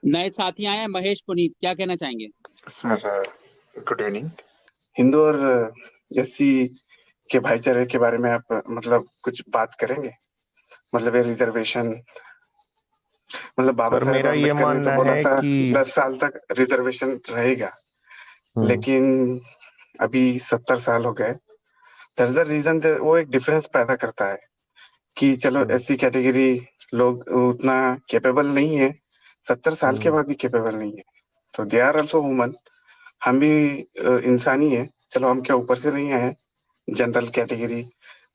नए साथी आए हैं, महेश पुनीत, क्या कहना चाहेंगे? Sir, good evening. हिंदू और एससी के भाईचारे के बारे में आप मतलब कुछ बात करेंगे? मतलब ये रिजर्वेशन, मतलब बाबा सर साहेब मेरा ये अम्बेडकर ने तो मानना बोला है था कि 10 साल तक रिजर्वेशन रहेगा, हम्म लेकिन अभी 70 साल हो गए। दर्ज रीजन वो एक डिफरेंस पैदा करता है कि चलो हम्म एससी कैटेगरी लोग उतना कैपेबल नहीं है, 70 साल के हम्म बाद भी कैपेबल नहीं है, तो दे आर ऑल्सो ह्यूमन। हम भी इंसान ही है। चलो हम क्या ऊपर से नहीं आए, जनरल कैटेगरी।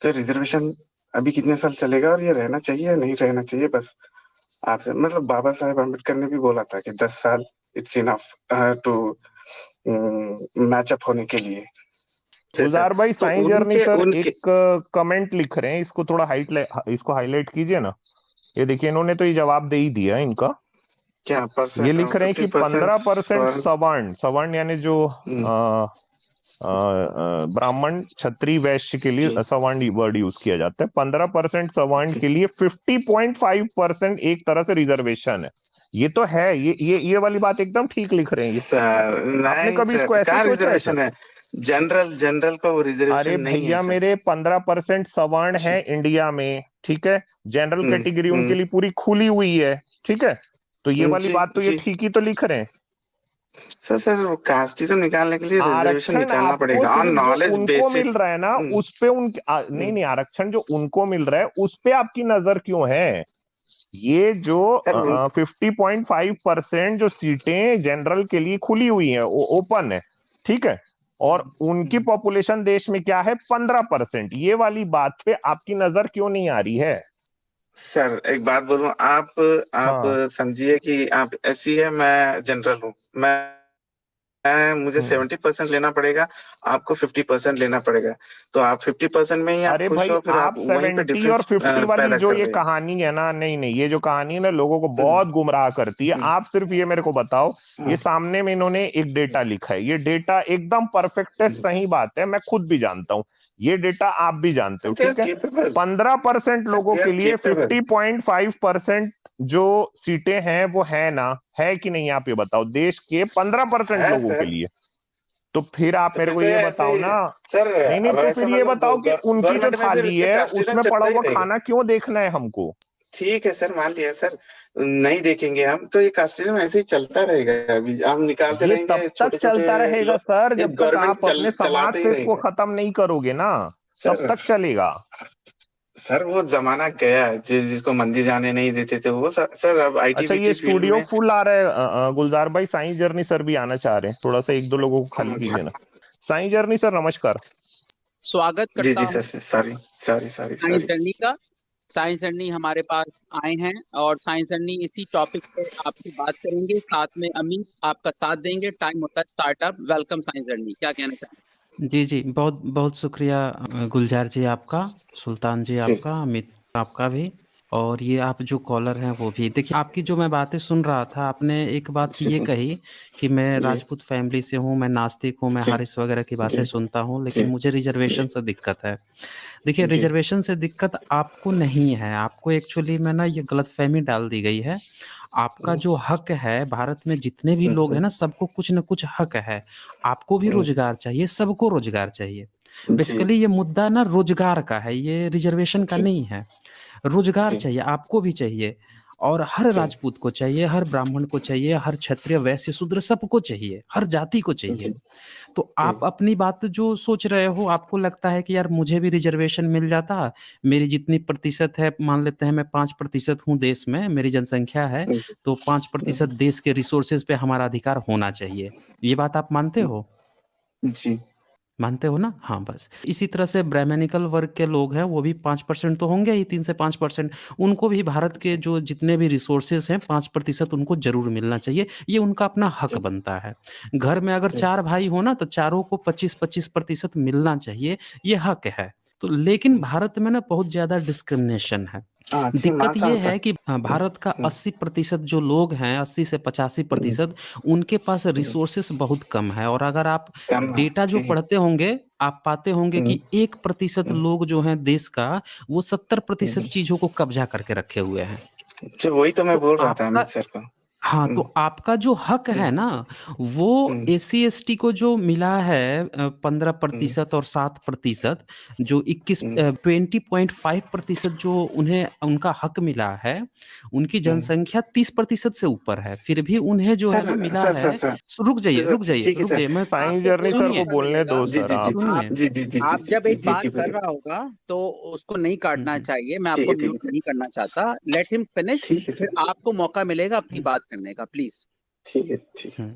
तो रिजर्वेशन अभी कितने साल चलेगा और ये रहना चाहिए या नहीं रहना चाहिए, बस आपसे मतलब बाबा साहेब अम्बेडकर ने भी बोला था कि 10 साल it's enough to match up होने के लिए। जैसा गुलजार भाई, तो साईं जर्नी उनके सर उनके एक कमेंट लिख रहे हैं, इसको थोड़ा इसको हाईलाइट कीजिए ना। ये देखिए, इन्होंने तो ये जवाब दे ही दिया है इनका। क्या ये परसेंट, लिख रहे हैं कि 50% 15% फॉर। सवर्ण, सवर्ण यानी जो ब्राह्मण क्षत्रिय वैश्य के लिए जी सवर्ण वर्ड यूज किया जाता है। 15% सवर्ण के लिए 50.5% एक तरह से रिजर्वेशन है। ये तो है, ये वाली बात एकदम ठीक लिख रहे हैं ये। सर, आपने नहीं कभी इसको सर, ऐसे कहाँ सोचा है सर? रिजर्वेशन है? जनरल जनरल का वो अरे रिजर्वेशन नहीं है भैया सर। मेरे, 15% सवर्ण जी। है इंडिया में, ठीक है। जनरल हम्म, कैटेगरी उनके हम्म, लिए पूरी खुली हुई है, ठीक है। तो ये वाली जी बात तो ये जी। ठीक ही तो लिख रहे हैं। सर वो कास्टिज्म निकालने के लिए रिजर्वेशन आरक्षण निकालना आपको पड़ेगा ऑन सिर्फ जो नॉलेज उनको मिल बेसिस। रहा है ना, हम्म, उस पे नहीं हम्म। नहीं, आरक्षण जो उनको मिल रहा है उस पे आपकी नजर क्यों है? ये जो सर 50.5% जो सीटें जनरल के लिए खुली हुई है, वो ओपन है, ठीक है। और उनकी पॉपुलेशन देश में क्या है, 15%। ये वाली बात पे आपकी नजर क्यों नहीं आ रही है? सर एक बात बोलूं, आप हाँ। समझिए कि आप एससी है, मैं जनरल हूँ। मुझे हम्म 70% लेना पड़ेगा, आपको 50% लेना पड़ेगा। तो आप 50% में ही आप अरे खुश भाई, हो, फिर आप आप वहीं पे 70 और डिफरेंस 50 वाली पैदा जो कर ये रहे हैं। कहानी है ना, नहीं नहीं, ये जो कहानी है ना लोगों को हम्म, बहुत गुमराह करती है। हम्म, आप सिर्फ ये मेरे को बताओ, हम्म, ये सामने में इन्होंने एक डेटा लिखा है, ये डेटा एकदम परफेक्ट है, हम्म। सही बात है, मैं खुद भी जानता हूं। ये डेटा आप भी जानते सर हो, दे आर ठीक है। केपेबल। 15% सर लोगों दे के आर लिए केपेबल। 50.5% जो सीटें हैं वो है ना, है कि नहीं? आप ये बताओ, देश के 15% है लोगों के सर। लिए। तो फिर आप तो मेरे फिर को तो ये ये ऐसे बताओ ही। ना। सर नहीं नहीं, अब तो ऐसा फिर ये मतलब बताओ कि उनकी जो गवर्नमेंट में फिर थाली ये है कास्टिज्म उसमें पड़ा चलता ही हुआ रहेगा। खाना क्यों देखना है हमको? ठीक है सर, मान लिया सर। नहीं देखेंगे हम तो, ये कास्टिज्म ऐसे ही चलता रहेगा। अभी हम निकालते ये तब रहेंगे, तक छोटे छोटे चलता रहेगा सर, लोग, जब इस तक गवर्नमेंट आप अपने समाज चलाते ही से इसको रहेगा। खत्म नहीं करोगे ना, तब सर तक चलेगा। सर वो जमाना गया है, जिसको मंदिर जाने नहीं देते थे वो सर अब आईटी अच्छा, ये बीटी फील्ड स्टूडियो में। फुल आ रहा है। गुलजार भाई, साईं जर्नी सर भी आना चाह रहे हैं, थोड़ा सा एक दो लोगों को खाली कीजिए ना। साईं जर्नी सर, नमस्कार। स्वागत जी करता जी हूँ sir, sorry sorry sorry science sorry. Journey का। साइंस जर्नी हमारे पास आए हैं और साइंस जर्नी इसी टॉपिक पे आपसे बात करेंगे, साथ में अमित आपका साथ देंगे। टाइम होता है स्टार्टअप। वेलकम साइंस जर्नी, क्या कहना चाहेंगे? जी जी, बहुत बहुत शुक्रिया गुलजार जी आपका, सुल्तान जी ठीक। आपका, अमित आपका भी। और ये आप जो कॉलर हैं वो भी, देखिए आपकी जो मैं बातें सुन रहा था, आपने एक बात जी ये जी कही कि मैं जी राजपूत फैमिली से हूँ, मैं नास्तिक हूँ, मैं जी हारिस वगैरह की जी बातें सुनता हूँ, जी लेकिन मुझे जी रिजर्वेशन से दिक्कत है। देखिए, जी। रिजर्वेशन से दिक्कत आपको नहीं है, आपको एक्चुअली में ना ये गलतफहमी डाल दी गई है। आपका जो हक है, भारत में जितने भी लोग हैं ना, सबको कुछ न कुछ हक है। आपको भी रोजगार चाहिए, सबको रोजगार चाहिए। जी बेसिकली ये मुद्दा ना रोजगार का है, ये रिजर्वेशन का जी नहीं है। रोजगार जी चाहिए, आपको भी चाहिए, और हर जी राजपूत को चाहिए, हर ब्राह्मण को चाहिए, हर क्षत्रिय वैश्य शूद्र सबको चाहिए, हर जाति को चाहिए। जी तो जी आप अपनी बात जो सोच रहे हो, आपको लगता है कि यार मुझे भी रिजर्वेशन मिल जाता, मेरी जितनी प्रतिशत है, मान लेते हैं मैं 5% हूँ देश में, मेरी जनसंख्या है, तो 5% देश के रिसोर्सेज पे हमारा अधिकार होना चाहिए। ये बात आप मानते हो? जी मानते हो ना? हाँ, बस इसी तरह से ब्राह्मणिकल वर्ग के लोग हैं, वो भी 5% तो होंगे ही, 3 से 5%। उनको भी भारत के जो जितने भी रिसोर्सेज हैं, 5% उनको जरूर मिलना चाहिए, ये उनका अपना हक जी बनता है। घर में अगर जी। 4 भाई हो ना, तो चारों को 25-25% मिलना चाहिए, ये हक है। तो लेकिन भारत में ना बहुत ज्यादा डिस्क्रिमिनेशन है। हाँ, अच्छी दिक्कत माता ये सर। है कि भारत का 80% जो लोग हैं, 80 से 85%, उनके पास रिसोर्सेस बहुत कम है। और अगर आप कम है, डेटा जो ठीक है। पढ़ते होंगे, आप पाते होंगे हम्म, कि 1% हम्म, लोग जो हैं देश का, वो 70% हम्म। चीजों को कब्जा करके रखे हुए हैं। तो वही तो मैं तो बोल रहा था आपका अमित सर को। हाँ, तो आपका जो हक है ना, वो एससी एसटी को जो मिला है 15% और 7%, जो 20.5% जो उन्हें उनका हक मिला है, उनकी जनसंख्या 30% से ऊपर है, फिर भी उन्हें जो है ना मिला सर है। सर रुक जाइए रुक जाइए ठीक है रुक सर। जाइए, मैं साइंस जर्नी सर को बोलने दो जी सर। जी जी आप जी जी जी आप जब एक बात कर बोलिए। रहा होगा तो उसको नहीं काटना चाहिए, मैं ठीक आपको है ठीक म्यूट है नहीं करना चाहता। लेट हिम फिनिश, ठीक है फिर सर। आपको मौका मिलेगा अपनी बात करने का, प्लीज। ठीक है ठीक है।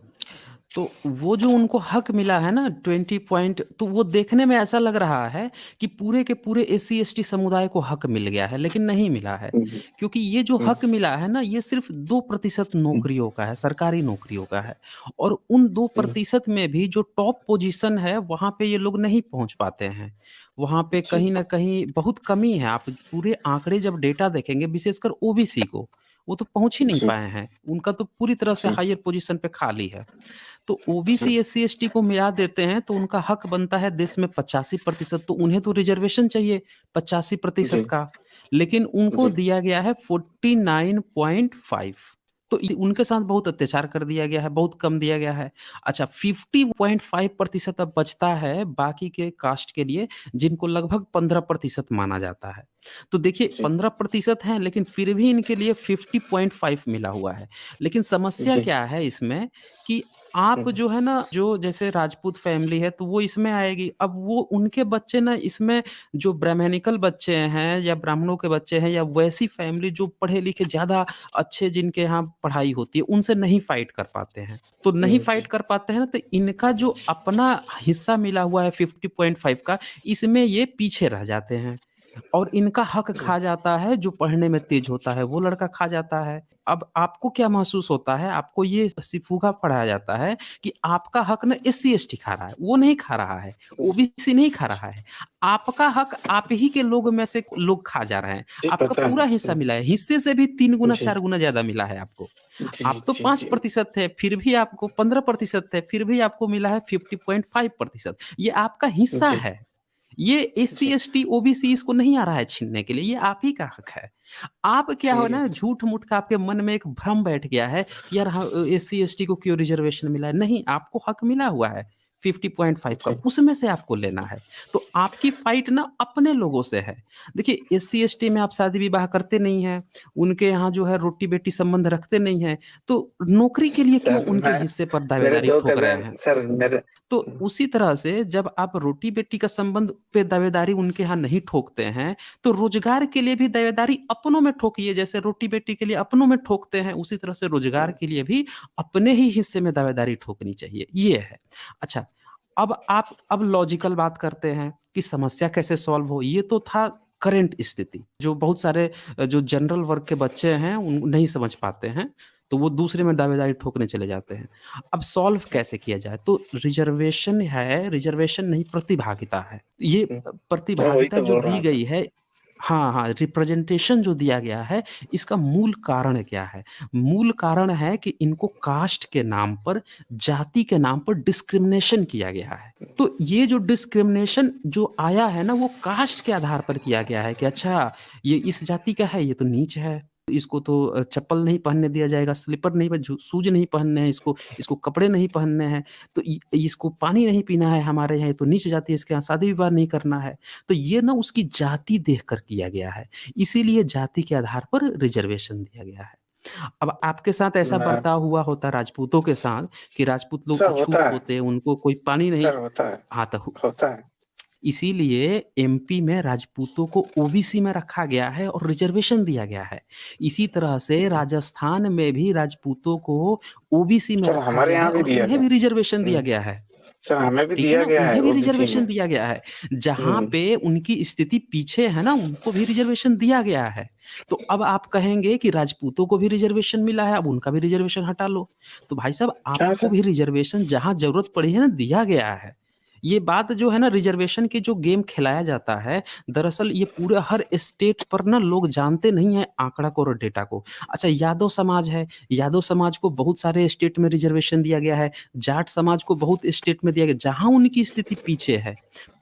तो वो जो उनको हक मिला है ना 20 पॉइंट, तो वो देखने में ऐसा लग रहा है कि पूरे के पूरे एससी एसटी समुदाय को हक मिल गया है, लेकिन नहीं मिला है। क्योंकि ये जो हक मिला है ना, ये सिर्फ 2% नौकरियों का है, सरकारी नौकरियों का है। और उन 2% में भी जो टॉप पोजीशन है वहां पे ये लोग नहीं पहुंच पाते हैं। वहां पे कहीं ना कहीं बहुत कमी है। आप पूरे आंकड़े जब डेटा देखेंगे, विशेषकर ओबीसी को, वो तो पहुंच ही नहीं पाए हैं। उनका तो पूरी तरह से हायर पोजीशन पे खाली है। तो ओबीसी एससी एसटी को मिला देते हैं तो उनका हक बनता है देश में 85%। तो उन्हें तो रिजर्वेशन चाहिए 85% का, लेकिन उनको दिया गया है 49.5। तो उनके साथ बहुत अत्याचार कर दिया गया है, बहुत कम दिया गया है। अच्छा, 50.5% अब बचता है बाकी के कास्ट के लिए, जिनको लगभग 15% माना जाता है। तो देखिए 15% है, लेकिन फिर भी इनके लिए 50.5 मिला हुआ है। लेकिन समस्या क्या है इसमें कि आप जो है ना, जो जैसे राजपूत फैमिली है तो वो इसमें आएगी। अब वो उनके बच्चे ना इसमें, जो ब्राह्मणिकल बच्चे हैं या ब्राह्मणों के बच्चे हैं या वैसी फैमिली जो पढ़े लिखे ज्यादा अच्छे, जिनके यहाँ पढ़ाई होती है, उनसे नहीं फाइट कर पाते हैं। तो नहीं फाइट कर पाते हैं ना, तो इनका जो अपना हिस्सा मिला हुआ है 50.5 का, इसमें ये पीछे रह जाते हैं। और इनका हक खा जाता है, जो पढ़ने में तेज होता है वो लड़का खा जाता है। अब आपको क्या महसूस होता है? आपको ये सिफूगा पढ़ाया जाता है कि आपका हक ना एससी एसटी खा रहा है, वो नहीं खा रहा है, ओबीसी नहीं खा रहा है। आपका हक आप ही के लोग में से लोग खा जा रहे हैं। आपका पूरा हिस्सा मिला है, हिस्से से भी 3 गुना 4 गुना ज्यादा मिला है आपको। आप तो 5% थे, फिर भी आपको 15% थे, फिर भी आपको मिला है 50.5%। ये आपका हिस्सा है। ये एससी एसटी ओबीसी इसको नहीं आ रहा है छीनने के लिए, ये आप ही का हक है। आप क्या हो ना, झूठ मूठ का आपके मन में एक भ्रम बैठ गया है कि यार एससी एसटी को क्यों रिजर्वेशन मिला है। नहीं, आपको हक मिला हुआ है 50.5 का, उसमें से आपको लेना है। तो आपकी फाइट ना अपने लोगों से है। देखिए एससी एसटी में आप शादी विवाह करते नहीं हैं, उनके यहाँ जो है रोटी बेटी संबंध रखते नहीं हैं, तो नौकरी के लिए क्यों उनके हिस्से पर दावेदारी ठोक रहे हैं? सर तो उसी तरह से जब आप रोटी बेटी का संबंध पे दावेदारी उनके यहाँ नहीं ठोकते हैं, तो रोजगार के लिए भी दावेदारी अपनों में ठोकिए। जैसे रोटी बेटी के लिए अपनों में ठोकते हैं, उसी तरह से रोजगार के लिए भी अपने ही हिस्से में दावेदारी ठोकनी चाहिए। ये है। अच्छा, अब लॉजिकल बात करते हैं कि समस्या कैसे सॉल्व हो। ये तो था करंट स्थिति, जो बहुत सारे जो जनरल वर्ग के बच्चे हैं उन नहीं समझ पाते हैं, तो वो दूसरे में दावेदारी ठोकने चले जाते हैं। अब सॉल्व कैसे किया जाए? तो रिजर्वेशन है, रिजर्वेशन नहीं, प्रतिभागिता है। ये वही प्रतिभागिता तो जो बोल रहा दी हूँ गई सर। है, हाँ हाँ, रिप्रेजेंटेशन जो दिया गया है, इसका मूल कारण क्या है? मूल कारण है कि इनको कास्ट के नाम पर, जाति के नाम पर डिस्क्रिमिनेशन किया गया है। तो ये जो डिस्क्रिमिनेशन जो आया है ना, वो कास्ट के आधार पर किया गया है कि अच्छा ये इस जाति का है, ये तो नीच है, इसको तो चप्पल नहीं पहनने दिया जाएगा, स्लीपर नहीं, शूज नहीं पहनने हैं, इसको इसको कपड़े नहीं पहनने हैं, तो इसको पानी नहीं पीना है हमारे यहाँ, तो नीच जाति है, इसके यहाँ शादी विवाह नहीं करना है। तो ये ना उसकी जाति देखकर किया गया है, इसीलिए जाति के आधार पर रिजर्वेशन दिया गया है। अब आपके साथ ऐसा बर्ताव हुआ होता राजपूतों के साथ कि राजपूत लोग सर अछूत होता है। होते, उनको कोई पानी नहीं। सर होता है। हाँ, तो होता है। इसीलिए एमपी में राजपूतों को ओबीसी में रखा गया है और रिजर्वेशन दिया गया है। इसी तरह से राजस्थान में भी राजपूतों को ओबीसी में सर रखा हमारे गया है यहाँ भी और दिया उन्हें गया। भी रिजर्वेशन दिया गया है। सर हमें भी ठीक है दिया ना, गया है उन्हें भी ओबीसी रिजर्वेशन में। दिया गया है। जहां पे उनकी स्थिति पीछे है ना, उनको भी रिजर्वेशन दिया गया है। तो अब आप कहेंगे कि राजपूतों को भी रिजर्वेशन मिला है, अब उनका भी रिजर्वेशन हटा लो। तो भाई साहब, क्या आपको सर? भी रिजर्वेशन जहां जरूरत पड़ी है ना, दिया गया है। ये बात जो है ना, रिजर्वेशन की जो गेम खिलाया जाता है, दरअसल ये पूरे हर स्टेट पर ना लोग जानते नहीं है आंकड़ा को और डेटा को। अच्छा, यादव समाज है, यादव समाज को बहुत सारे स्टेट में रिजर्वेशन दिया गया है, जाट समाज को बहुत स्टेट में दिया गया, जहां उनकी स्थिति पीछे है,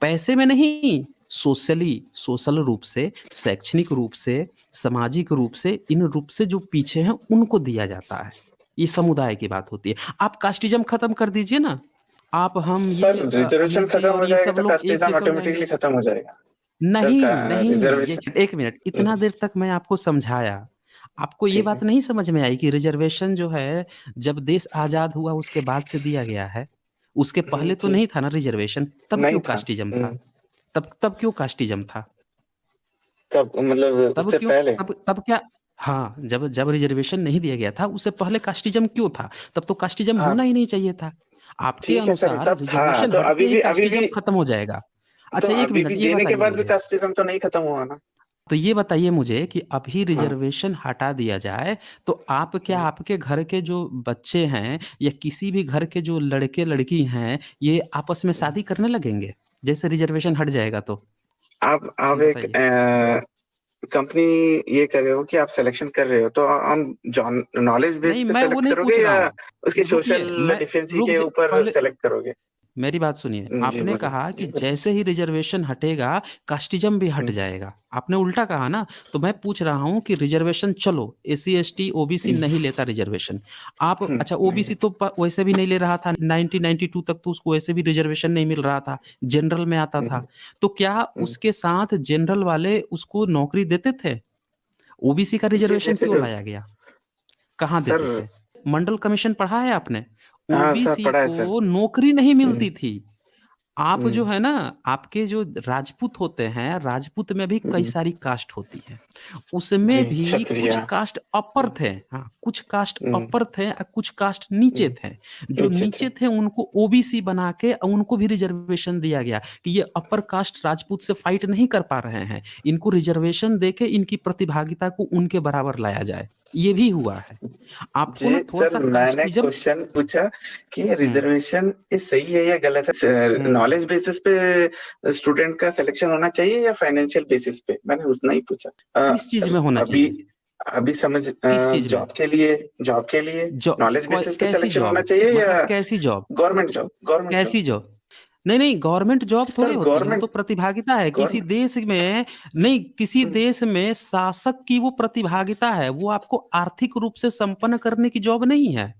पैसे में नहीं, सोशल रूप से, शैक्षणिक रूप से, सामाजिक रूप से, इन रूप से जो पीछे हैं उनको दिया जाता है। ये समुदाय की बात होती है। आप कास्टिज्म खत्म कर दीजिए ना, आप हम सर ये रिजर्वेशन अमेठी खत्म हो और ये जाएगा सब तो लोग एक कास्टिज्म जैसे हो ऑटोमेटिकली जाएंगे। खत्म हो जाएगा सर नहीं, का नहीं, ये रिजर्वेशन। एक मिनट, इतना देर तक मैं आपको समझाया, आपको ये ठीक है। बात नहीं समझ में आई कि रिजर्वेशन जो है, जब देश आज़ाद हुआ उसके बाद से दिया गया है, उसके पहले तो जी नहीं था ना रिजर्वेशन, तब नहीं क्यों था। कास्टिज्म था? तब क्यों कास्टिज्म था? कब मतलब तब उससे क्यों पहले? तब क्या हाँ, जब रिजर्वेशन नहीं दिया गया था, उससे पहले कास्टिज्म क्यों था? तब तो कास्टिज्म हाँ होना ही नहीं चाहिए था। आपके ठीक है सर, अनुसार तब था रिजर्वेशन तो हटते ही अभी कास्टिज्म भी खत्म हो जाएगा। तो अच्छा, 1 अभी भी मिनट, ये देने के बताइए बाद भी मुझे, कास्टिज्म तो नहीं खत्म हुआ ना। तो ये बताइए मुझे कि अभी हाँ। रिजर्वेशन हटा दिया जाए, तो आप क्या आपके घर के जो बच्चे हैं या किसी भी घर के जो लड़के-लड़की हैं, ये आपस में शादी करने लगेंगे? जैसे रिजर्वेशन हट जाएगा तो? आप ये एक बताइए। कंपनी ये कर रहे हो कि आप सिलेक्शन कर रहे हो, तो हम जॉन नॉलेज बेस नहीं, पे मैं वो सेलेक्ट नहीं करोगे पूछ रहा या हूँ। उसकी रुकिए, सोशल मैं डिफेंसी रुक के ज ऊपर पहले सेलेक्ट करोगे? मेरी बात सुनिए, जी आपने बोलिए। कहा कि जी बोलिए। जैसे ही रिजर्वेशन हटेगा, कास्टिज्म भी हट जाएगा। आपने उल्टा कहा ना, तो मैं पूछ रहा हूँ कि रिजर्वेशन चलो, एससी, एसटी, ओबीसी नहीं लेता रिजर्वेशन। आप अच्छा, नहीं। ओबीसी तो वैसे भी नहीं ले रहा था, 1992 तक तो उसको वैसे भी रिजर्वेशन नहीं मिल रहा था, जनरल में आता था। तो क्या उसके साथ जनरल वाले उसको नौकरी देते थे? ओबीसी का जी रिजर्वेशन देते क्यों थे लाया गया? कहाँ सर। देते थे? मंडल कमीशन पढ़ा है आपने? हाँ सर, ओबीसी पढ़ा है सर। को नौकरी नहीं हम्म, मिलती थी। आप जो हम्म, है ना, आपके जो राजपूत होते हैं, राजपूत में भी कई हम्म, सारी कास्ट होती है। उसमें जी भी क्षत्रिय। कुछ कास्ट अपर थे, हाँ, कुछ कास्ट हम्म, अपर थे और कुछ कास्ट नीचे हम्म, थे। जो अच्छा अच्छा। नीचे थे उनको ओबीसी बना के उनको भी रिजर्वेशन दिया गया कि ये अपर कास्ट राजपूत से फाइट नहीं कर पा रहे हैं, इनको रिजर्वेशन देके इनकी प्रतिभागिता को उनके बराबर लाया जाए। ये भी हुआ है। आपको जी ना सर, थोड़ा-सा मैंने कास्टिज़्म क्वेश्चन पूछा कि हुँ, रिजर्वेशन ये सही है या गलत है? हुँ। नॉलेज बेसिस पे स्टूडेंट का सिलेक्शन होना चाहिए या फाइनेंशियल बेसिस पे? मैंने उतना ही पूछा। किस चीज़ में होना अभी चाहिए? अभी समझ किस चीज़ में? जॉब के लिए जॉ नॉलेज क बेसिस पे कैसी सिलेक्शन होना जॉब? चाहिए मतलब या कैसी जॉब? Government job? कैसी जॉब? नहीं, नहीं, गवर्नमेंट जॉब थोड़ी सर होती है, वो तो गवर्नमेंट प्रतिभागिता है। किसी गवर्नमेंट देश में नहीं, किसी देश में शासक की वो प्रतिभागिता है, वो आपको आर्थिक रूप से संपन्न करने की जॉब नहीं है।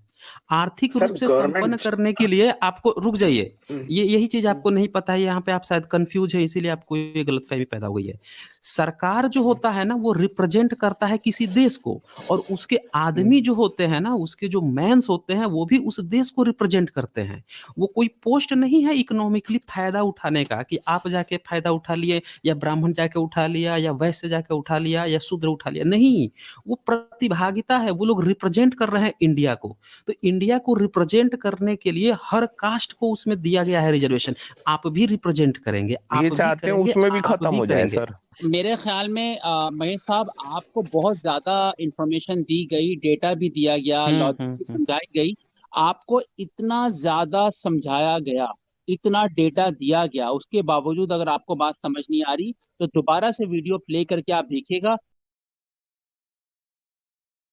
आर्थिक सर रूप से संपन्न गवर्नमेंट। करने के लिए आपको रुक जाइए, हम्म, ये यही चीज़ आपको नहीं पता है, यहाँ पे आप शायद कन्फ्यूज़ हैं, इसीलिए आपको ये गलतफ़हमी पैदा हो गई है। सरकार जो होता है ना, वो रिप्रेज़ेंट करता है किसी देश को और उसके आदमी जो होते हैं ना, उसके जो मेन्स होते हैं, वो भी उस देश को रिप्रेज़ेंट करते हैं। वो कोई पोस्ट नहीं है इकोनॉमिकली फ़ायदा उठाने का कि आप जाके फ़ायदा उठा लिए या ब्राह्मण जाके उठा लिया या वैश्य जाके उठा लिया या शूद्र उठा लिया, नहीं, वो प्रतिभागिता है, वो लोग रिप्रेज़ेंट कर रहे हैं इंडिया को। तो इंडिया को रिप्रेजेंट करने के लिए हर कास्ट को उसमें दिया गया है रिजर्वेशन। आप भी रिप्रेजेंट करेंगे, ये आप भी चाहते हैं करेंगे, उसमें भी आप खत्म भी हो जाए करेंगे। सर। मेरे ख्याल में महेश साहब आपको बहुत ज्यादा इंफॉर्मेशन दी गई, डेटा भी दिया गया, लॉजिक भी हुँ। समझाई गई। आपको इतना ज्यादा समझाया गया, इतना डेटा दिया गया, उसके बावजूद अगर आपको बात समझ नहीं आ रही तो दोबारा से वीडियो प्ले करके आप देखिएगा।